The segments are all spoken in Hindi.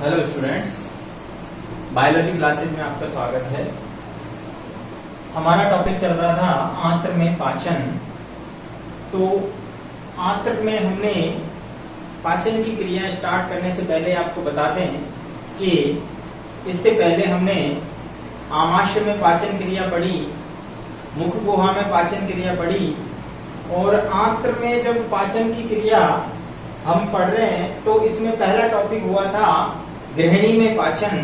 हेलो स्टूडेंट्स, बायोलॉजी क्लासेज में आपका स्वागत है। हमारा टॉपिक चल रहा था आंत्र में पाचन। तो आंत्र में हमने पाचन की क्रिया स्टार्ट करने से पहले आपको बता दें कि इससे पहले हमने आमाशय में पाचन क्रिया पढ़ी, मुख गुहा में पाचन क्रिया पढ़ी और आंत्र में जब पाचन की क्रिया हम पढ़ रहे हैं तो इसमें पहला टॉपिक हुआ था गृहिणी में पाचन।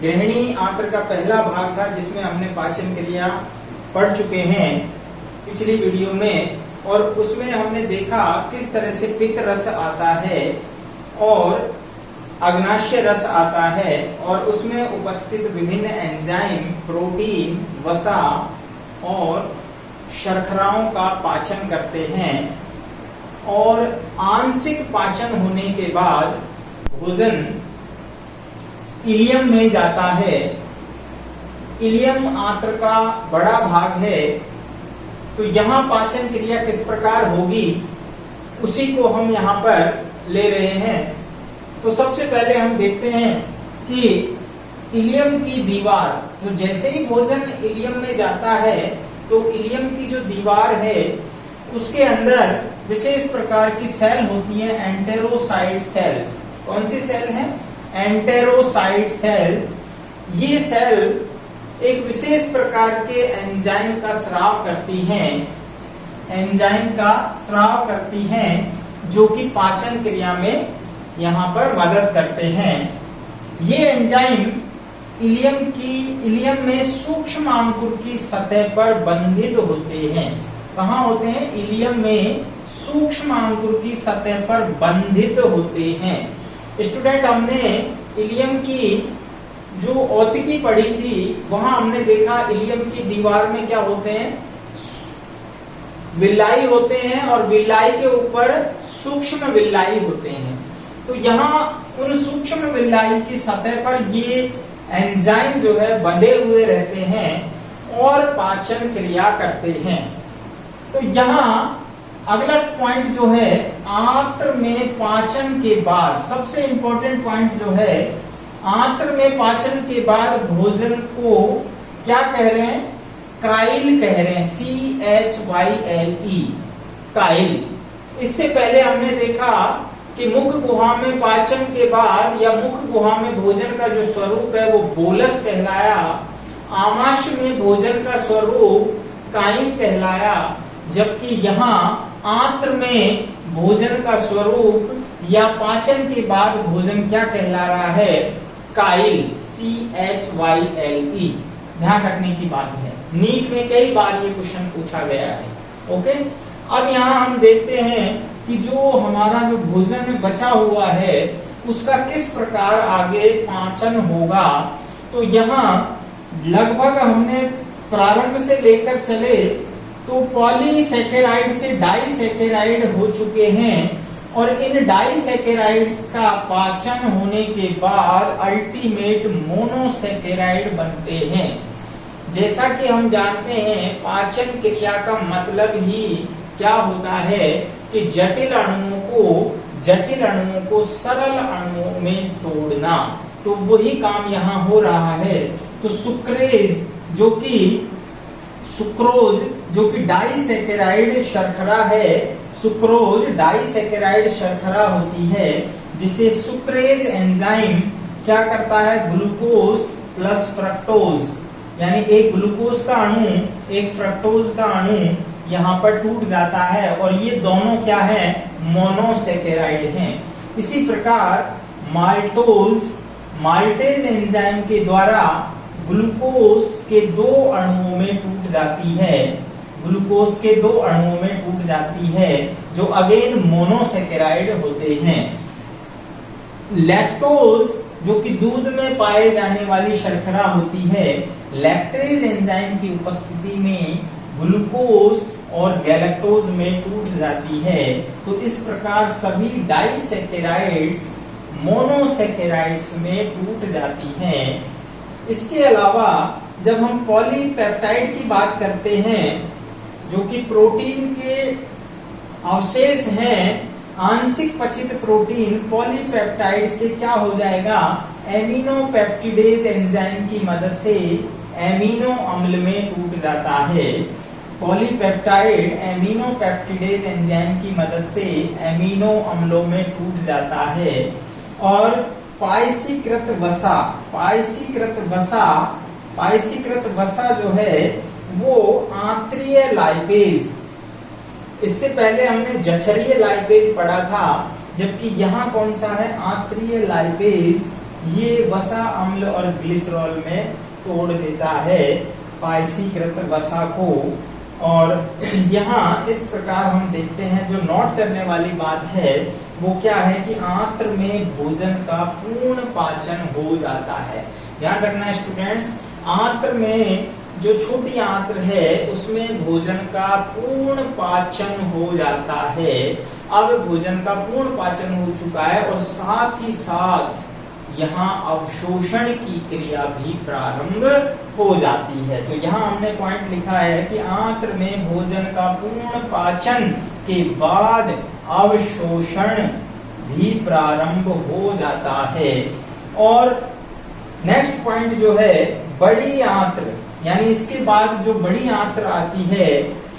गृहिणी आंत्र का पहला भाग था जिसमें हमने पाचन क्रिया पढ़ चुके हैं पिछली वीडियो में, और उसमें हमने देखा किस तरह से पित्त रस आता है और अग्नाशय रस आता है और उसमें उपस्थित विभिन्न एंजाइम, प्रोटीन, वसा और शर्कराओं का पाचन करते हैं। और आंशिक पाचन होने के बाद भोजन इलियम में जाता है। इलियम आंत्र का बड़ा भाग है, तो यहाँ पाचन क्रिया किस प्रकार होगी उसी को हम यहाँ पर ले रहे हैं। तो सबसे पहले हम देखते हैं कि इलियम की दीवार, तो जैसे ही भोजन इलियम में जाता है तो इलियम की जो दीवार है उसके अंदर विशेष प्रकार की सेल होती है, एंटेरोसाइट सेल्स। कौन सी सेल है? Enterocyte cell. ये सेल एक विशेष प्रकार के एंजाइम का स्राव करती हैं, एंजाइम का स्राव करती हैं जो कि पाचन क्रिया में यहाँ पर मदद करते हैं। ये एंजाइम इलियम में सूक्ष्म अंकुर की सतह पर बंधित होते हैं। कहाँ होते हैं? इलियम में सूक्ष्म अंकुर की सतह पर बंधित होते हैं। स्टूडेंट, हमने इलियम की जो औतिकी पढ़ी थी वहां हमने देखा इलियम की दीवार में क्या होते हैं? विल्लाई होते हैं और विल्लाई के ऊपर सूक्ष्म विल्लाई होते हैं। तो यहाँ उन सूक्ष्म विल्लाई की सतह पर ये एंजाइम जो है बंधे हुए रहते हैं और पाचन क्रिया करते हैं। तो यहाँ अगला पॉइंट जो है, आंत्र में पाचन के बाद सबसे इंपॉर्टेंट पॉइंट जो है, आंत्र में पाचन के बाद भोजन को क्या कह रहे हैं? काइल कह रहे हैं, CHYLE, काइल। इससे पहले हमने देखा कि मुख गुहा में पाचन के बाद या मुख गुहा में भोजन का जो स्वरूप है वो बोलस कहलाया, आमाशय में भोजन का स्वरूप काइम कहलाया, जबकि यहाँ आंत्र में भोजन का स्वरूप या पाचन के बाद भोजन क्या कहला रहा है? Kyle, CHYLE। ध्यान रखने की बात है, नीट में कई बार ये क्वेश्चन पूछा गया है। ओके, अब यहाँ हम देखते हैं कि जो हमारा जो भोजन में बचा हुआ है उसका किस प्रकार आगे पाचन होगा। तो यहाँ लगभग हमने प्रारंभ से लेकर चले तो पॉलीसैकेराइड से डाइसैकेराइड हो चुके हैं और इन डाइसैकेराइड्स का पाचन होने के बाद अल्टीमेट मोनोसैकेराइड बनते हैं। जैसा कि हम जानते हैं पाचन क्रिया का मतलब ही क्या होता है कि जटिल अणुओं को सरल अणुओं में तोड़ना। तो वही काम यहाँ हो रहा है। तो सुक्रोज जो कि डाइसैकेराइड शर्करा है, सुक्रोज डाइसैकेराइड शर्करा होती है, जिसे सुक्रेज एंजाइम क्या करता है? ग्लूकोज प्लस फ्रक्टोज, यानी एक ग्लूकोज का अणु एक फ्रक्टोज का अणु यहाँ पर टूट जाता है और ये दोनों क्या है? मोनोसैकेराइड हैं। इसी प्रकार माल्टेज एंजाइम के द्वारा ग्लूकोज के दो अणुओं में टूट जाती है, ग्लूकोज के दो अणुओं में टूट जाती है जो अगेन मोनोसैकेराइड होते हैं। लैक्टोज जो कि दूध में पाए जाने वाली शर्करा होती है, लैक्टेज एंजाइम की उपस्थिति में ग्लूकोज और गैलेक्टोज में टूट जाती है। तो इस प्रकार सभी डाइसैकेराइड्स मोनोसैकेराइड्स में टूट जाती हैं। इसके अलावा जब हम पॉलीपेप्टाइड की बात करते हैं जो कि प्रोटीन के अवशेष हैं, आंशिक पचित प्रोटीन पॉलीपेप्टाइड से क्या हो जाएगा, एमिनो पेप्टिडेज एंजाइम की मदद से एमिनो अम्ल में टूट जाता है। पॉलीपेप्टाइड एमिनो पेप्टिडेज एंजाइम की मदद से एमिनो अम्लों में टूट जाता है। और पायसीकृत वसा जो है वो आंतरीय लाइपेज, इससे पहले हमने जठरीय लाइपेज पढ़ा था, जबकि यहाँ कौन सा है, आंतरीय लाइपेज। ये वसा अम्ल और ग्लिसरॉल में तोड़ देता है पायसीकृत वसा को। और यहाँ इस प्रकार हम देखते हैं, जो नोट करने वाली बात है वो क्या है कि आंत्र में भोजन का पूर्ण पाचन हो जाता है। ध्यान रखना स्टूडेंट्स, आंत्र में जो छोटी आंत्र है उसमें भोजन का पूर्ण पाचन हो जाता है। अब भोजन का पूर्ण पाचन हो चुका है और साथ ही साथ यहाँ अवशोषण की क्रिया भी प्रारंभ हो जाती है। तो यहाँ हमने पॉइंट लिखा है कि आंत्र में भोजन का पूर्ण पाचन के बाद अवशोषण भी प्रारंभ हो जाता है। और नेक्स्ट पॉइंट जो है, बड़ी आंत्र, यानी इसके बाद जो बड़ी आंत्र आती है,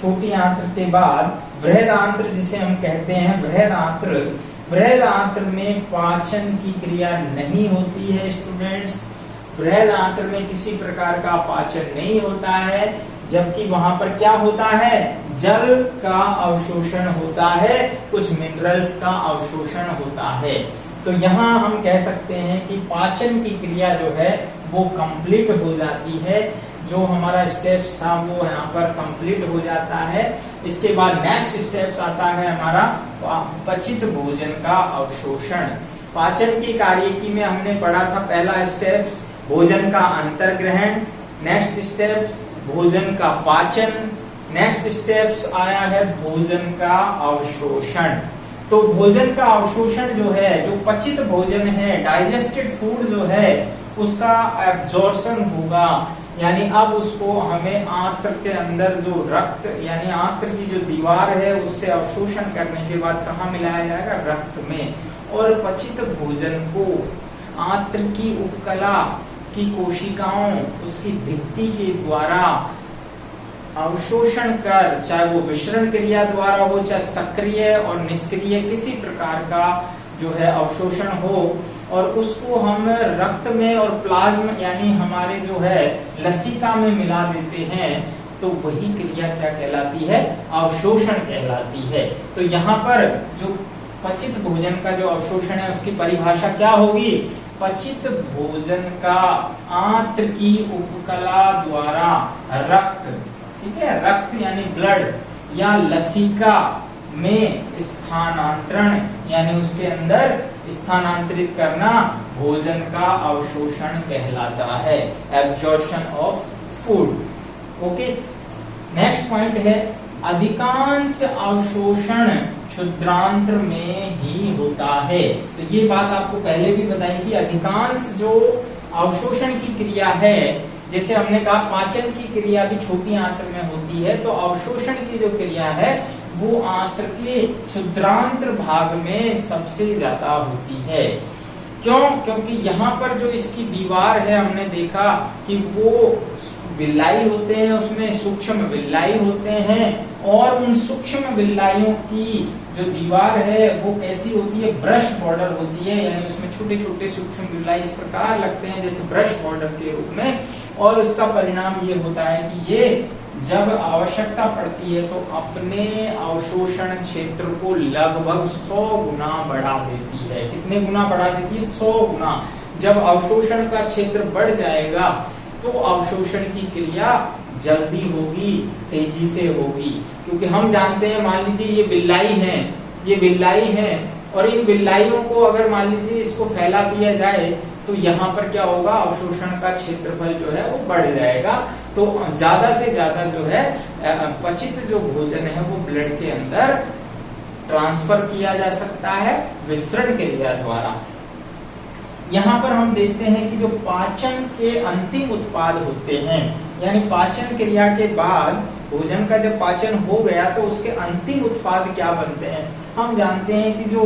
छोटी आंत्र के बाद बृहद आंत्र जिसे हम कहते हैं, बृहद आंत्र में पाचन की क्रिया नहीं होती है स्टूडेंट्स। बृहद आंत्र में किसी प्रकार का पाचन नहीं होता है, जबकि वहां पर क्या होता है, जल का अवशोषण होता है, कुछ मिनरल्स का अवशोषण होता है। तो यहाँ हम कह सकते हैं कि पाचन की क्रिया जो है वो कंप्लीट हो जाती है। जो हमारा स्टेप्स था वो यहाँ पर कंप्लीट हो जाता है। इसके बाद नेक्स्ट स्टेप्स आता है हमारा पचित भोजन का अवशोषण। पाचन की कार्यकी में हमने पढ़ा था, पहला स्टेप्स भोजन का अंतर्ग्रहण, नेक्स्ट स्टेप भोजन का पाचन, नेक्स्ट स्टेप्स आया है भोजन का अवशोषण। तो भोजन का अवशोषण जो है, जो पचित भोजन है, डाइजेस्टेड फूड जो है, उसका एब्जॉर्प्शन होगा, यानी अब उसको हमें आंत्र के अंदर जो रक्त, यानी आंत्र की जो दीवार है उससे अवशोषण करने के बाद कहाँ मिलाया जाएगा, रक्त में। और पचित भोजन को आंत्र की उपकला की कोशिकाओं, उसकी भित्ति के द्वारा अवशोषण कर, चाहे वो विसरण क्रिया द्वारा हो, चाहे सक्रिय और निष्क्रिय किसी प्रकार का जो है अवशोषण हो, और उसको हम रक्त में और प्लाज्मा यानी हमारे जो है लसिका में मिला देते हैं, तो वही क्रिया क्या कहलाती है, अवशोषण कहलाती है। तो यहाँ पर जो पचित भोजन का जो अवशोषण है उसकी परिभाषा क्या होगी, पचित भोजन का आंत्र की उपकला द्वारा रक्त, ठीक है, रक्त यानी ब्लड या लसिका में स्थानांतरण, यानी उसके अंदर स्थानांतरित करना भोजन का अवशोषण कहलाता है, absorption of food. Okay, next point है अधिकांश अवशोषण क्षुद्रांत्र में ही होता है। तो ये बात आपको पहले भी बताई कि अधिकांश जो अवशोषण की क्रिया है, जैसे हमने कहा पाचन की क्रिया भी छोटी आंत्र में होती है, तो अवशोषण की जो क्रिया है वो आंत्र के क्षुद्रांत्र भाग में सबसे ज्यादा होती है। क्यों? क्योंकि यहाँ पर जो इसकी दीवार है हमने देखा कि वो विल्लाई होते हैं, उसमें सूक्ष्म विल्लाई होते हैं, और उन सूक्ष्म विल्लाइयों की जो दीवार है वो कैसी होती है, ब्रश बॉर्डर होती है, यानी उसमें छोटे छोटे सूक्ष्म विल्लाई इस प्रकार लगते हैं जैसे ब्रश बॉर्डर के रूप में। और उसका परिणाम ये होता है कि ये जब आवश्यकता पड़ती है तो अपने अवशोषण क्षेत्र को लगभग 100 गुना बढ़ा देती है। कितने गुना बढ़ा देती है? 100 गुना। जब अवशोषण का क्षेत्र बढ़ जाएगा तो अवशोषण की क्रिया जल्दी होगी, तेजी से होगी, क्योंकि हम जानते हैं, मान लीजिए ये विल्लाई है और इन विल्लाइयों को अगर मान लीजिए इसको फैला दिया जाए तो यहाँ पर क्या होगा, अवशोषण का क्षेत्रफल जो है वो बढ़ जाएगा। तो ज्यादा से ज्यादा जो है पचित जो भोजन है वो ब्लड के अंदर ट्रांसफर किया जा सकता है विसरण क्रिया द्वारा। यहाँ पर हम देखते हैं कि जो पाचन के अंतिम उत्पाद होते हैं, यानी पाचन क्रिया के बाद भोजन का जब पाचन हो गया तो उसके अंतिम उत्पाद क्या बनते हैं। हम जानते हैं कि जो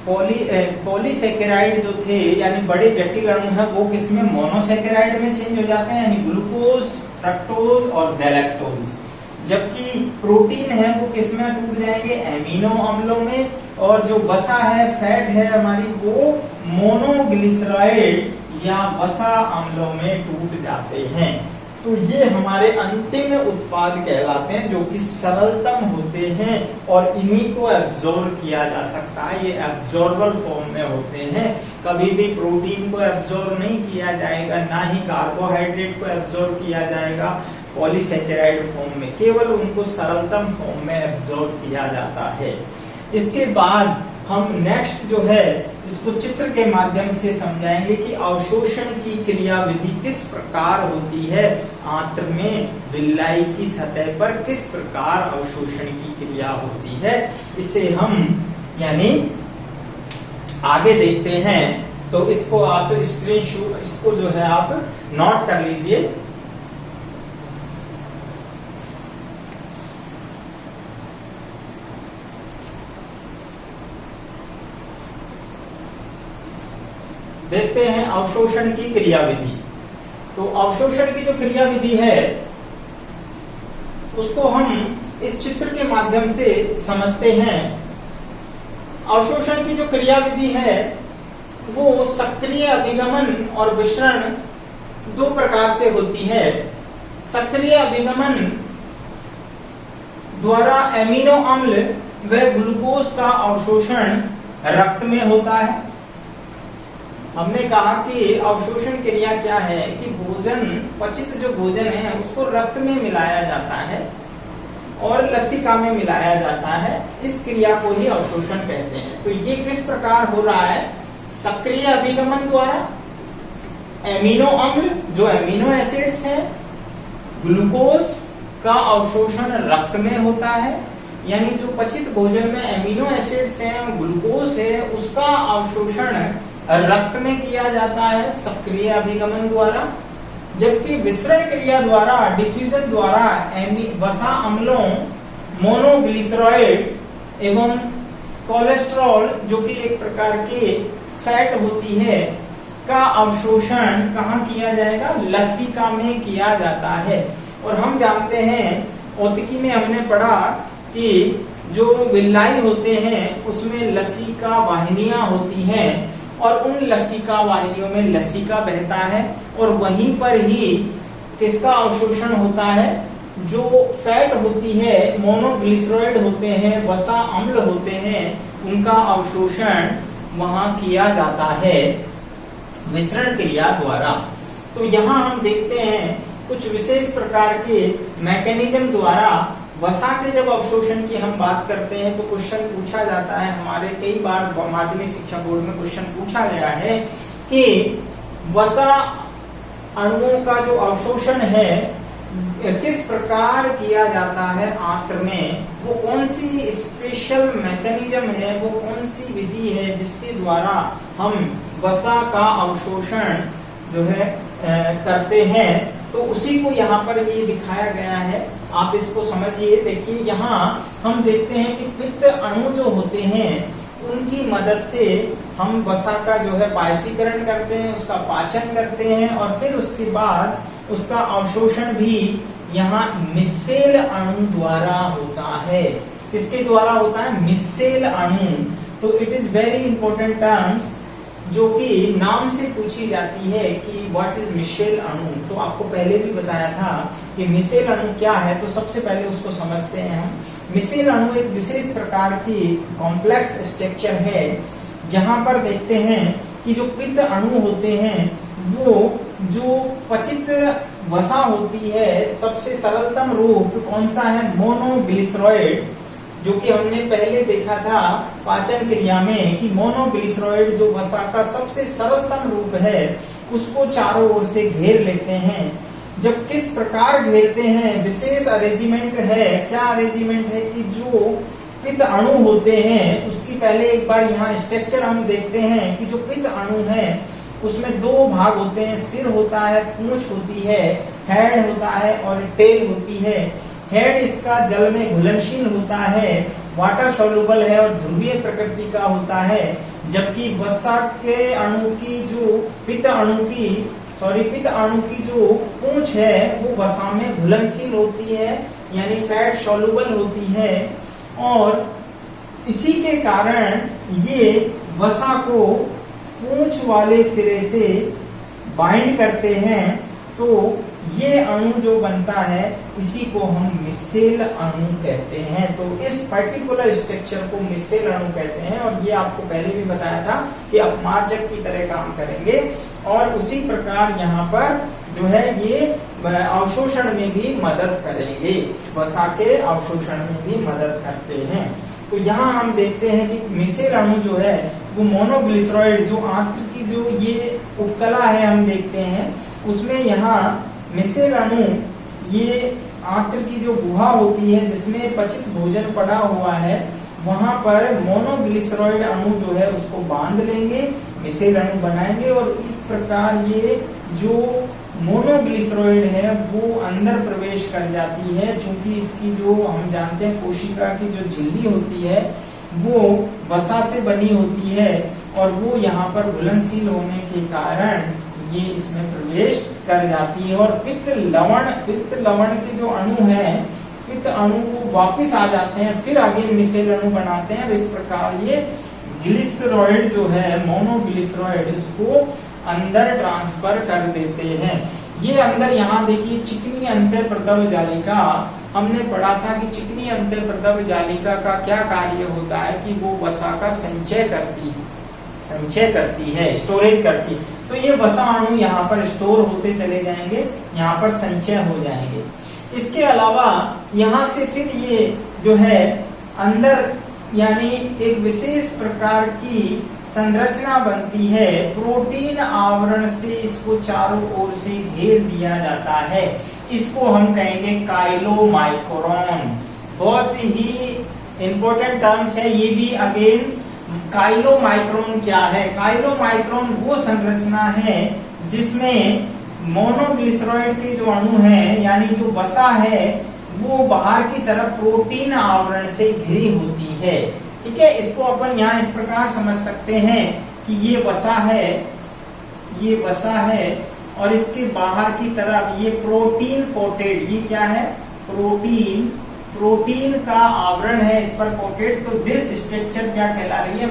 पॉलीसेकेराइड जो थे यानी बड़े जटिल अणु हैं वो किसमें, मोनोसेकेराइड में चेंज हो जाते हैं यानी ग्लूकोज, फ्रक्टोज और गैलेक्टोज। जबकि प्रोटीन है वो किसमें टूट जाएंगे, एमिनो अम्लों में। और जो वसा है, फैट है हमारी, वो मोनोग्लिसराइड या वसा अम्लों में टूट जाते हैं। तो ये हमारे अंतिम उत्पाद कहलाते हैं जो कि सरलतम होते हैं और इन्हीं को एब्जॉर्ब किया जा सकता है। ये एब्जॉर्बल फॉर्म में होते हैं। कभी भी प्रोटीन को एब्जॉर्ब नहीं किया जाएगा, ना ही कार्बोहाइड्रेट को एब्जॉर्ब किया जाएगा पॉलीसेकेराइड फॉर्म में, केवल उनको सरलतम फॉर्म में एब्जॉर्ब किया जाता है। इसके बाद हम नेक्स्ट जो है इसको चित्र के माध्यम से समझाएंगे कि अवशोषण की क्रियाविधि किस प्रकार होती है। आंत्र में विल्लाई की सतह पर किस प्रकार अवशोषण की क्रिया होती है, इसे हम यानी आगे देखते हैं। तो इसको आप स्क्रीनशॉट, इसको जो है आप नोट कर लीजिए। देखते हैं अवशोषण की क्रियाविधि। तो अवशोषण की जो क्रियाविधि है उसको हम इस चित्र के माध्यम से समझते हैं। अवशोषण की जो क्रियाविधि है वो सक्रिय अभिगमन और विसरण दो प्रकार से होती है। सक्रिय अभिगमन द्वारा एमिनो अम्ल व ग्लूकोज का अवशोषण रक्त में होता है। हमने कहा कि अवशोषण क्रिया क्या है कि भोजन, पचित जो भोजन है उसको रक्त में मिलाया जाता है और लसिका में मिलाया जाता है। इस क्रिया को ही अवशोषण कहते हैं। तो ये किस प्रकार हो रहा है, सक्रिय अभिगमन द्वारा एमिनो अम्ल जो एमिनो एसिड्स हैं, ग्लूकोज का अवशोषण रक्त में होता है। यानी जो पचित भोजन में एमिनो एसिड्स हैं, ग्लूकोज है, उसका अवशोषण रक्त में किया जाता है सक्रिय अभिगमन द्वारा। जबकि विसरण क्रिया द्वारा, डिफ्यूजन द्वारा वसा अम्लों, मोनोग्लिसराइड एवं कोलेस्ट्रॉल जो कि एक प्रकार की फैट होती है का अवशोषण कहाँ किया जाएगा, लसिका में किया जाता है। और हम जानते हैं औतिकी में हमने पढ़ा कि जो विल्लाई होते हैं उसमें लसिका वाहिनियां होती हैं और उन लसिका वाहिनियों में लसिका बहता है और वहीं पर ही किसका अवशोषण होता है, जो फैट होती है, मोनोग्लिसराइड होते हैं, वसा अम्ल होते हैं, उनका अवशोषण वहां किया जाता है विसरण क्रिया द्वारा। तो यहाँ हम देखते हैं कुछ विशेष प्रकार के मैकेनिज्म द्वारा वसा के जब अवशोषण की हम बात करते हैं तो क्वेश्चन पूछा जाता है, हमारे कई बार माध्यमिक शिक्षा बोर्ड में क्वेश्चन पूछा गया है कि वसा अणुओं का जो अवशोषण है किस प्रकार किया जाता है आंत्र में, वो कौन सी स्पेशल मैकेनिज्म है, वो कौन सी विधि है जिसके द्वारा हम वसा का अवशोषण जो है करते हैं। तो उसी को यहाँ पर ये दिखाया गया है, आप इसको समझिए। देखिए यहाँ हम देखते हैं कि पित्त अणु जो होते हैं उनकी मदद से हम वसा का जो है बाष्पीकरण करते हैं, उसका पाचन करते हैं और फिर उसके बाद उसका अवशोषण भी यहाँ मिसेल अणु द्वारा होता है। किसके द्वारा होता है, मिसेल अणु। तो it is very important terms जो कि नाम से पूछी जाती है कि व्हाट इज मिसेल अणु। तो आपको पहले भी बताया था कि मिसेल अणु क्या है, तो सबसे पहले उसको समझते हैं हम। मिसेल अणु एक विशेष प्रकार की कॉम्प्लेक्स स्ट्रक्चर है जहां पर देखते हैं कि जो पित्त अणु होते हैं वो जो पचित वसा होती है, सबसे सरलतम रूप कौन सा है, मोनोग्लिसराइड, जो कि हमने पहले देखा था पाचन क्रिया में कि मोनोग्लिसराइड जो वसा का सबसे सरलतम रूप है उसको चारों ओर से घेर लेते हैं। जब किस प्रकार घेरते हैं, विशेष अरेंजमेंट है। क्या अरेंजमेंट है कि जो पित्त अणु होते हैं उसकी पहले एक बार यहाँ स्ट्रक्चर हम देखते हैं कि जो पित्त अणु है उसमें दो भाग होते हैं, सिर होता है, पूंछ होती है, हेड होता है और टेल होती है। हेड इसका जल में घुलनशील होता है, वाटर सॉल्युबल है और ध्रुवीय प्रकृति का होता है, जबकि वसा के अणु की जो पित्त अणु की जो पूंछ है वो वसा में घुलनशील होती है, यानी फैट सॉल्युबल होती है। और इसी के कारण ये वसा को पूंछ वाले सिरे से बाइंड करते हैं, तो ये अणु जो बनता है इसी को हम मिसेल अणु कहते हैं। तो इस पर्टिकुलर स्ट्रक्चर को मिसेल अणु कहते हैं, और ये आपको पहले भी बताया था कि अपमार्जक की तरह काम करेंगे। और उसी प्रकार यहाँ पर जो है ये अवशोषण में भी मदद करेंगे, वसा के अवशोषण में भी मदद करते हैं। तो यहाँ हम देखते हैं कि मिसेल अणु जो है वो मोनोग्लिसरॉइड, जो आंत्र की जो ये उपकला है हम देखते हैं, उसमें यहाँ मिसेल अणु ये आंत्र की जो गुहा होती है जिसमें पचित भोजन पड़ा हुआ है, वहां पर मोनोग्लिसरॉइड अणु जो है उसको बांध लेंगे, मिसेल अणु बनाएंगे, और इस प्रकार ये जो मोनोग्लिसरॉइड है वो अंदर प्रवेश कर जाती है। चूंकि इसकी जो हम जानते हैं कोशिका की जो झिल्ली होती है वो वसा से बनी होती है, और वो यहाँ पर घुलनशील होने के कारण ये इसमें प्रवेश कर जाती है। और पित्त लवण के जो अणु है, पित्त अणु को वापस आ जाते हैं, फिर आगे मिसेल अणु बनाते हैं। इस प्रकार ये ग्लिसरॉइड जो है, मोनोग्लिसरॉइड, उसको अंदर ट्रांसफर कर देते हैं। ये अंदर यहाँ देखिए चिकनी अंतःप्रदव जालिका, हमने पढ़ा था कि चिकनी अंतःप्रदव जालिका का क्या कार्य होता है कि वो वसा का संचय करती है, स्टोरेज करती है। तो ये वसा अणु यहाँ पर स्टोर होते चले जाएंगे, यहाँ पर संचय हो जाएंगे। इसके अलावा यहाँ से फिर ये जो है अंदर यानी एक विशेष प्रकार की संरचना बनती है, प्रोटीन आवरण से इसको चारों ओर से घेर दिया जाता है। इसको हम कहेंगे काइलोमाइक्रोन। बहुत ही इंपॉर्टेंट टर्म्स है ये भी। अगेन काइलोमाइक्रोन क्या है? काइलोमाइक्रोन वो संरचना है जिसमें मोनोग्लिसरॉइड के जो अणु है यानी जो वसा है वो बाहर की तरफ प्रोटीन आवरण से घिरी होती है। ठीक है, इसको अपन यहाँ इस प्रकार समझ सकते हैं कि ये वसा है और इसके बाहर की तरफ ये प्रोटीन कोटेड, ये क्या है? प्रोटीन का आवरण है इस पर कोटेड। तो दिस स्ट्रक्चर क्या कहला रही है?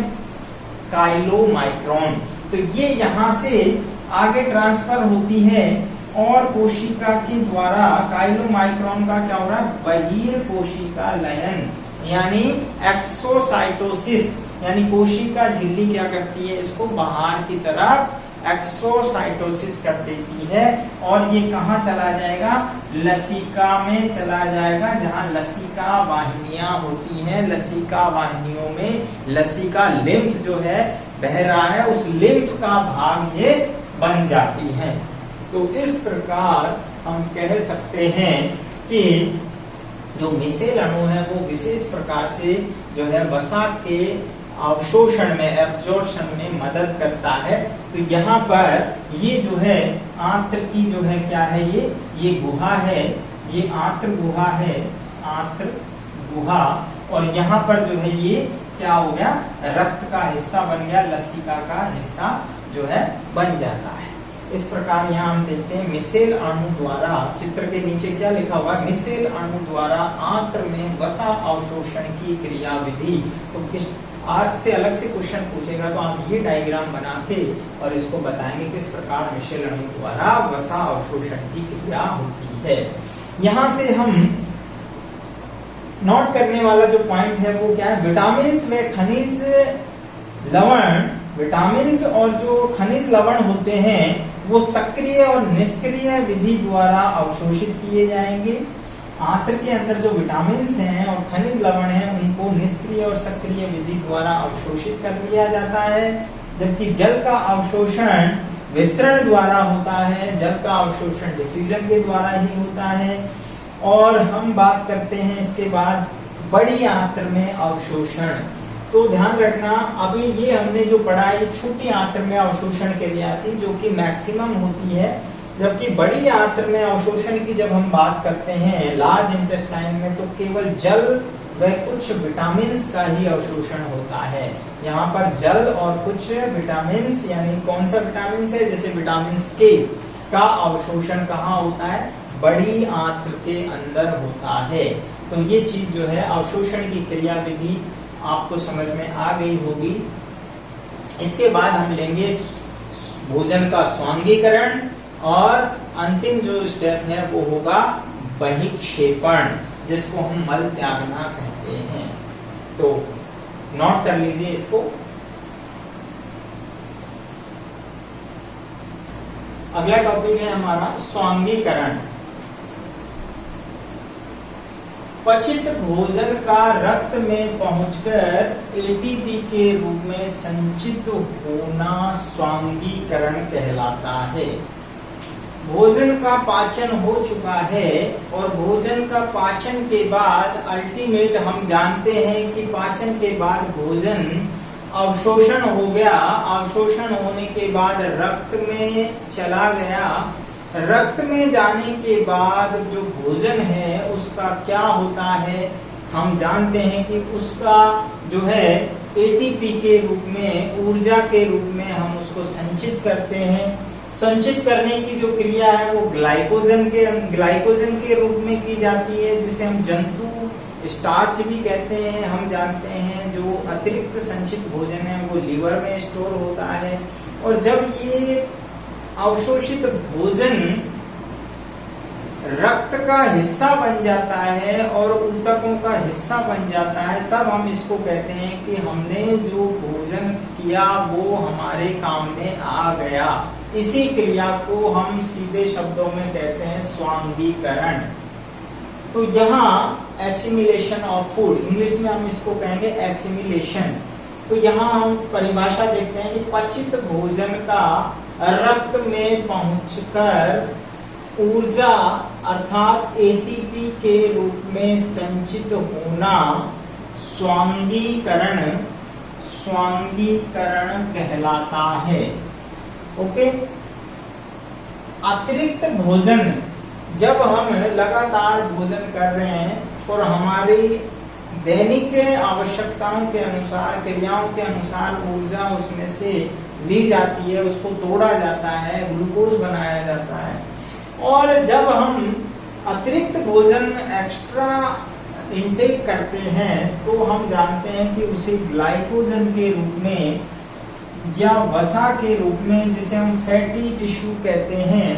काइलोमाइक्रोन। तो ये यहाँ से आगे ट्रांसफर होती है और कोशिका के द्वारा काइलोमाइक्रोन का क्या हो रहा है? बहिर्कोशिका लयन यानी एक्सोसाइटोसिस, यानी कोशिका झिल्ली क्या करती है? इसको बाहर की तरफ एक्सोसाइटोसिस कर देती है। और ये कहाँ चला जाएगा? लसिका में चला जाएगा, जहां लसिका वाहिनियां होती हैं। लसिका वाहिनियों में लसिका लिम्फ जो है बह रहा है, उस लिम्फ का भाग ये बन जाती है। तो इस प्रकार हम कह सकते हैं कि जो मिसेल अणु है वो विशेष प्रकार से जो है वसा के अवशोषण में, एब्जॉर्प्शन में मदद करता है। तो यहाँ पर ये जो है आंत्र की जो है क्या है? ये गुहा है, ये आंत्र गुहा है, आंत्र गुहा। और यहाँ पर जो है ये क्या हो गया? रक्त का हिस्सा बन गया, लसिका का हिस्सा जो है बन जाता है। इस प्रकार यहाँ हम देखते हैं मिसेल अणु द्वारा, चित्र के नीचे क्या लिखा हुआ है? मिसेल अणु द्वारा आंत्र में वसा अवशोषण की क्रियाविधि। तो किस आज से अलग से क्वेश्चन पूछेगा तो आप ये डायग्राम बना के और इसको बताएंगे किस प्रकार मिसेल अणु द्वारा वसा अवशोषण की क्रिया होती है। यहाँ से हम नोट करने वाला जो पॉइंट है वो क्या है? विटामिन्स में खनिज लवण, विटामिन्स और जो खनिज लवण होते हैं वो सक्रिय और निष्क्रिय विधि द्वारा अवशोषित किए जाएंगे। आंत्र के अंदर जो विटामिन्स हैं और खनिज लवण हैं उनको निष्क्रिय और सक्रिय विधि द्वारा अवशोषित कर लिया जाता है, जबकि जल का अवशोषण विसरण द्वारा होता है, जल का अवशोषण डिफ्यूजन के द्वारा ही होता है। और हम बात करते हैं इसके बाद बड़ी आंत्र में अवशोषण। तो ध्यान रखना, अभी ये हमने जो पढ़ा ये छोटी आंत्र में अवशोषण के लिए आती, जो कि मैक्सिमम होती है, जबकि बड़ी आंत्र में अवशोषण की जब हम बात करते हैं लार्ज इंटेस्टाइन में, तो केवल जल व कुछ विटामिन्स का ही अवशोषण होता है। यहाँ पर जल और कुछ विटामिन्स, यानी कौन सा विटामिन्स है, जैसे विटामिन के का अवशोषण कहाँ होता है, बड़ी आंत्र के अंदर होता है। तो ये चीज जो है अवशोषण की क्रिया विधि आपको समझ में आ गई होगी। इसके बाद हम लेंगे भोजन का स्वांगीकरण, और अंतिम जो स्टेप है वो होगा बहिक्षेपण, जिसको हम मल त्यागना कहते हैं। तो नोट कर लीजिए इसको। अगला टॉपिक है हमारा स्वांगीकरण। पचित भोजन का रक्त में पहुंचकर एटीपी के रूप में संचित होना स्वांगीकरण कहलाता है। भोजन का पाचन हो चुका है और भोजन का पाचन के बाद अल्टीमेट हम जानते हैं कि पाचन के बाद भोजन अवशोषण हो गया। अवशोषण होने के बाद रक्त में चला गया। रक्त में जाने के बाद जो भोजन है उसका क्या होता है, हम जानते हैं कि उसका जो है एटीपी के रूप में, ऊर्जा के रूप में हम उसको संचित करते हैं। संचित करने की जो क्रिया है वो ग्लाइकोजन के रूप में की जाती है, जिसे हम जंतु स्टार्च भी कहते हैं। हम जानते हैं जो अतिरिक्त संचित भोजन है वो लीवर में स्टोर होता है, और जब ये अवशोषित भोजन रक्त का हिस्सा बन जाता है और ऊतकों का हिस्सा बन जाता है, तब हम इसको कहते हैं कि हमने जो भोजन किया वो हमारे काम में आ गया। इसी क्रिया को हम सीधे शब्दों में कहते हैं स्वांगीकरण। तो यहाँ एसिमिलेशन ऑफ फूड, इंग्लिश में हम इसको कहेंगे एसिमिलेशन। तो यहाँ हम परिभाषा देखते हैं कि पचित भोजन का रक्त में पहुंचकर ऊर्जा अर्थात एटीपी के रूप में संचित होना स्वांगीकरण कहलाता है। ओके। अतिरिक्त भोजन, जब हम लगातार भोजन कर रहे हैं और हमारी दैनिक आवश्यकताओं के अनुसार, क्रियाओं के अनुसार ऊर्जा उसमें से ली जाती है, उसको तोड़ा जाता है, ग्लूकोज बनाया जाता है, और जब हम अतिरिक्त भोजन एक्स्ट्रा इनटेक करते हैं तो हम जानते हैं कि उसे ग्लाइकोजन के रूप में या वसा के रूप में, जिसे हम फैटी टिश्यू कहते हैं,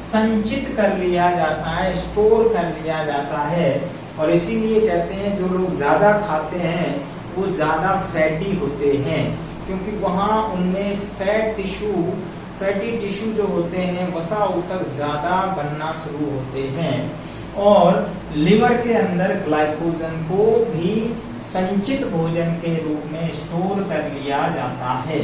संचित कर लिया जाता है, स्टोर कर लिया जाता है। और इसीलिए कहते हैं जो लोग ज्यादा खाते हैं वो ज्यादा फैटी होते हैं, क्योंकि वहां उनमें फैटी टिश्यू जो होते हैं, वसा ऊतक ज्यादा बनना शुरू होते हैं, और लिवर के अंदर ग्लाइकोजन को भी संचित भोजन के रूप में स्टोर कर लिया जाता है।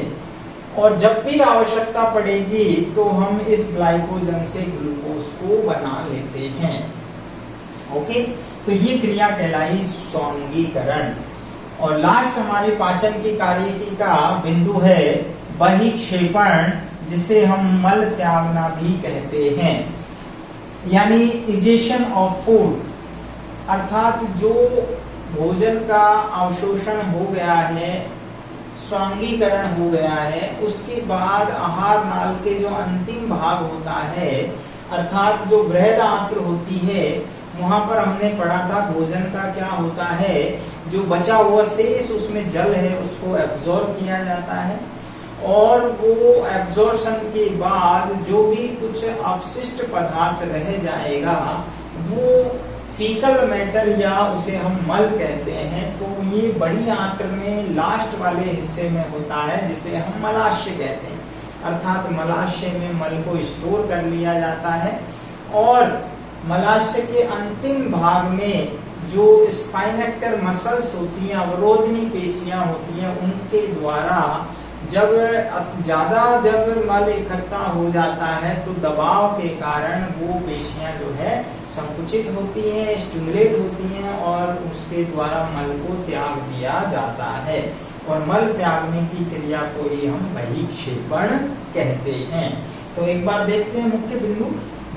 और जब भी आवश्यकता पड़ेगी तो हम इस ग्लाइकोजन से ग्लूकोज को बना लेते हैं। ओके, तो ये क्रिया कहलाई स्वांगीकरण। और लास्ट हमारी पाचन की कार्यकी का बिंदु है बहिक्षेपण, जिसे हम मल त्यागना भी कहते हैं, यानी इजेशन ऑफ फूड, अर्थात जो भोजन का अवशोषण हो गया है, स्वांगीकरण हो गया है, उसके बाद आहार नाल के जो अंतिम भाग होता है, अर्थात जो बृहद आंत्र होती है, वहां पर हमने पढ़ा था भोजन का क्या होता है, जो बचा हुआ शेष उसमें जल है उसको एब्जॉर्ब किया जाता है, और वो एब्जॉर्प्शन के बाद जो भी कुछ अपशिष्ट पदार्थ रह जाएगा वो फीकल मैटर या उसे हम मल कहते हैं। तो ये बड़ी आंत्र में लास्ट वाले हिस्से में होता है, जिसे हम मलाशय कहते हैं, अर्थात मलाशय में मल को स्टोर कर लिया जाता है। और मलाशय के अंतिम भाग में जो स्पाइनेक्टर मसल्स होती हैं, अवरोधनी पेशियां होती हैं, उनके द्वारा जब मल इकट्ठा हो जाता है तो दबाव के कारण वो पेशियां जो है संकुचित होती हैं, स्टिमुलेट होती हैं, और उसके द्वारा मल को त्याग दिया जाता है। और मल त्यागने की क्रिया को ही हम बहिक्षेपण कहते हैं। तो एक बार देखते हैं मुख्य बिंदु।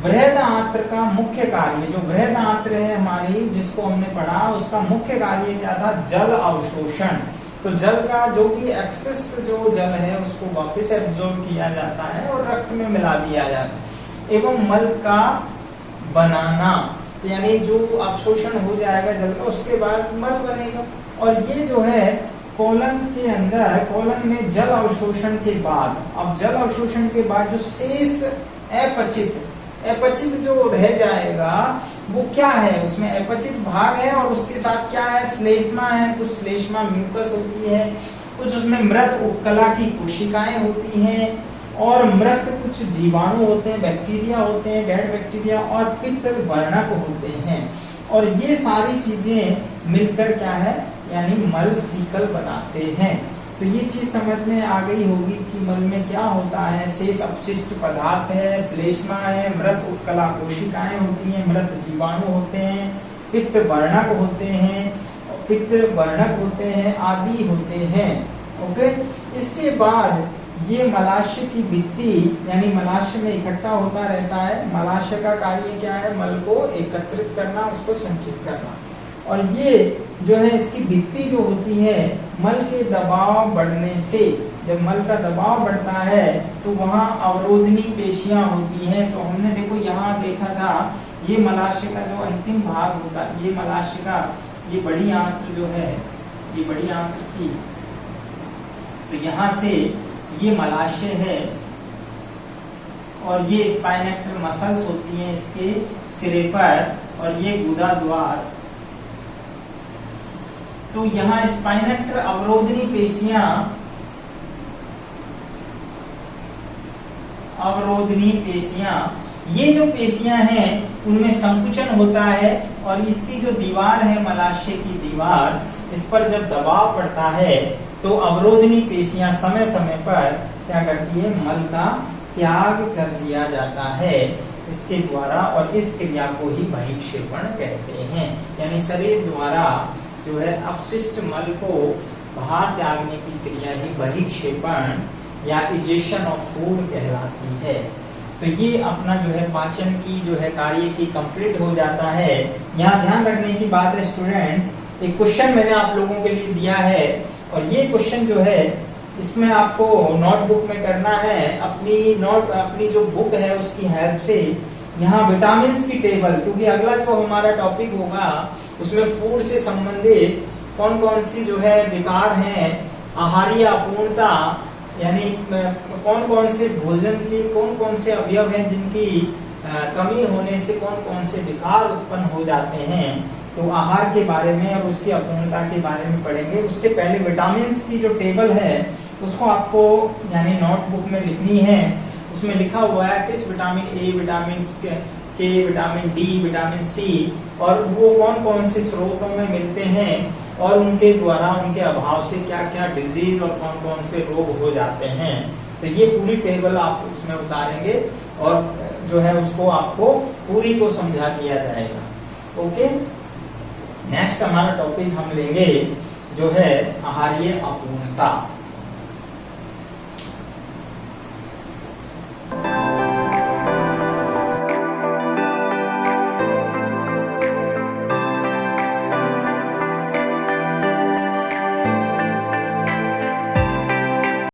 बृहद आंत्र का मुख्य कार्य, जो बृहद आंत्र है हमारी जिसको हमने पढ़ा, उसका मुख्य कार्य क्या था? जल अवशोषण। तो जल का जो भी एक्सेस जो जल है उसको वापस एब्जॉर्ब किया जाता है और रक्त में मिला दिया जाता है, एवं मल का बनाना, यानी जो अवशोषण हो जाएगा जल का उसके बाद मल बनेगा। और ये जो है कोलन के अंदर, कोलन में जल अवशोषण के बाद, अब जल अवशोषण के बाद जो शेष अपचित जो रह जाएगा वो क्या है? उसमें अपचित भाग है और उसके साथ क्या है? श्लेष्मा है। कुछ श्लेष्मा म्यूकस होती है, कुछ उसमें मृत उपकला की कोशिकाएं होती हैं, और मृत कुछ जीवाणु होते हैं, बैक्टीरिया होते हैं, डेड बैक्टीरिया, और पित्त वर्णक होते हैं। और ये सारी चीजें मिलकर क्या है? यानी मल फीकल बनाते हैं। तो ये चीज समझ में आ गई होगी कि मल में क्या होता है। शेष अपशिष्ट पदार्थ है, श्लेष्मा है, मृत उपकला कोशिकाएं होती हैं, मृत जीवाणु होते हैं, पित्त वर्णक होते हैं आदि होते हैं। ओके, इसके बाद ये मलाशय की भित्ति, यानी मलाशय में इकट्ठा होता रहता है। मलाशय का कार्य क्या है? मल को एकत्रित करना, उसको संचित करना। और ये जो है इसकी भित्ति जो होती है, मल के दबाव बढ़ने से, जब मल का दबाव बढ़ता है तो वहां अवरोधनी पेशियां होती हैं। तो हमने देखो यहाँ देखा था, ये मलाशय का जो अंतिम भाग होता है, ये मलाशय का ये बड़ी आंत्र जो है, ये बड़ी आंत्र थी, तो यहाँ से ये मलाशय है और ये स्पाइनेक्टर मसल्स होती हैं इसके सिरे पर, और ये गुदा द्वार। तो यहाँ स्पाइनेक्टर अवरोधनी पेशियां, ये जो पेशियां हैं उनमें संकुचन होता है, और इसकी जो दीवार है मलाशय की दीवार, इस पर जब दबाव पड़ता है तो अवरोधनी पेशियां समय समय पर क्या करती है? मल का त्याग कर दिया जाता है इसके द्वारा, और इस क्रिया को ही बहिक्षेपण कहते हैं। यानी शरीर द्वारा जो है अपशिष्ट मल को बाहर त्यागने की क्रिया ही बहिक्षेपण या इजेशन ऑफ फूड कहलाती है। तो ये अपना जो है पाचन की जो है कार्य की कंप्लीट हो जाता है। यहाँ ध्यान रखने की बात है स्टूडेंट्स, एक क्वेश्चन मैंने आप लोगों के लिए दिया है, और ये क्वेश्चन जो है इसमें आपको नोटबुक में करना है, अपनी जो बुक है उसकी हेल्प से। यहाँ विटामिन की टेबल, क्योंकि अगला जो हमारा टॉपिक होगा उसमें फूड से संबंधित कौन कौन सी जो है विकार हैं, आहारीय अपूर्णता, यानी कौन कौन से भोजन के कौन कौन से अवयव हैं जिनकी कमी होने से कौन कौन से विकार उत्पन्न हो जाते हैं। तो आहार के बारे में और उसकी अपूर्णता के बारे में पढ़ेंगे। उससे पहले विटामिन की जो टेबल है उसको आपको यानी नोटबुक में लिखनी है। उसमें लिखा हुआ है किस विटामिन ए, विटामिन के, विटामिन डी, विटामिन सी, और वो कौन कौन से स्रोतों में मिलते हैं, और उनके द्वारा उनके अभाव से क्या क्या डिजीज और कौन कौन से रोग हो जाते हैं। तो ये पूरी टेबल आप उसमें उतारेंगे और जो है उसको आपको पूरी को समझा दिया जाएगा। ओके, नेक्स्ट हमारा टॉपिक हम लेंगे जो है आहारीय अपूर्णता।